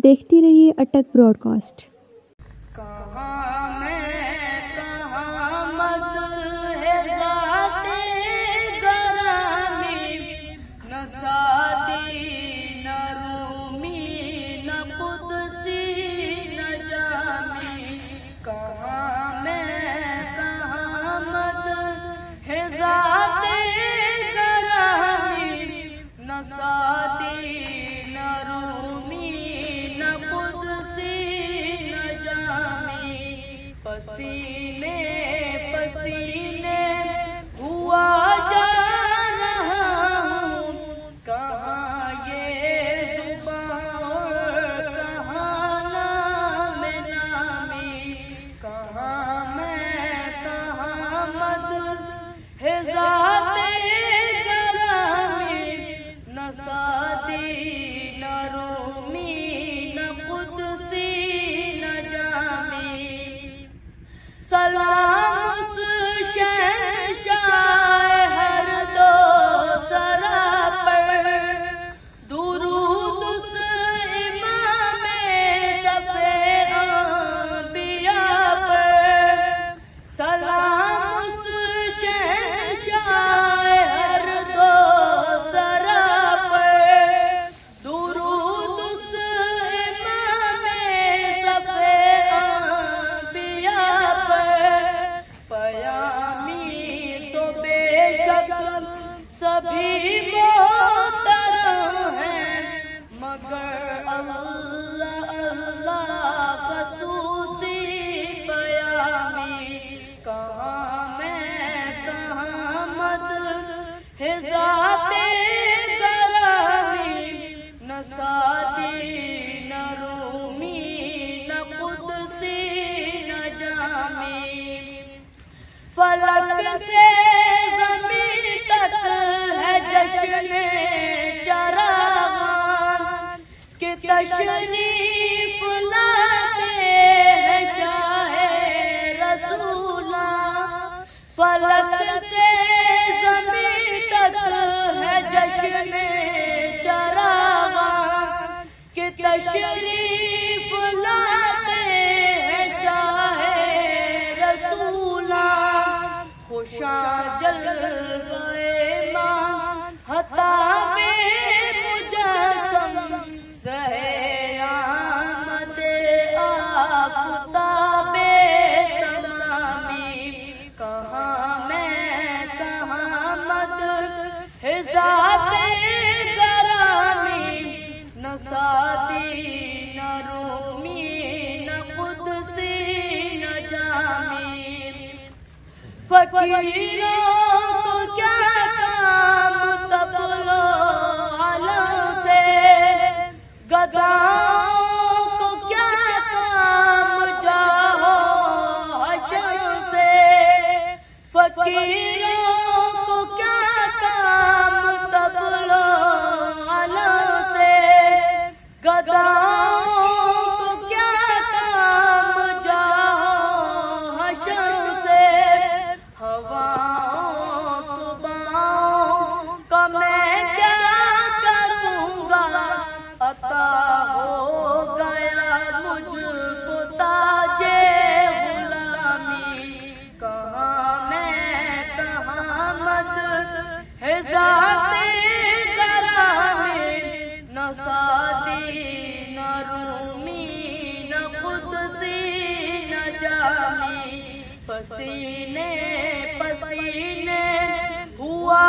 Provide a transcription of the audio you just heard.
دیکھتی رہیے اٹک Broad cost. پسینے پسینے ہوا جا رہا ہوں، کہاں یہ زبان کہاں نام نامی، کہاں میں کہاں مد ہے ذات گرامی، نہ سادی نہ رومی نہ قدسی نہ جامی۔ سلام اس شہنشاہ ہر دو سرا پر، درود اس امام صفِ انبیاء پر، سلام اس شہنشاہ ہر دو سرا پر، درود اس امام صفِ انبیاء پر۔ پیامی تو بے شک سبھی محترم ہیں، مگر اللہ اللہ خصوصی پیامی، کہاں میں کہاں مد ہے ذات گرامی، نہ سادی نہ رومی نہ قدسی نہ جامی۔ فلک سے زمین تک ہے جشن چراغاں کہ تشریف لاتے ہیں شاہ رسولاں، فلک سے زمین تک ہے جشن چراغاں کہ تشریف لاتے ہیں شاہ رسولاں۔ خوشاں جلوے ماں عطا میں مجسم، سہے آمد آفتاب تمامی، کہاں میں کہاں مد ہے ذات گرامی، نہ سادی نہ رومی نہ قدسی نہ جامی۔ فقیروں کو کیا کام تبلو علم سے، گداؤں کو کیا کام جاہو حشر سے، فقیروں کو کیا کام تبلو علم سے، گداؤں کو کیا کام جاہو حشر سے۔ ہواؤں طوفانوں کا میں کیا کروں گا، عطا ہو گیا مجھ کو تاج غلامی، کہاں میں کہاں مد ہے ذات گرامی، نہ سادی نہ رومی نہ قدسی نہ جامی۔ پسینے پسینے ہوا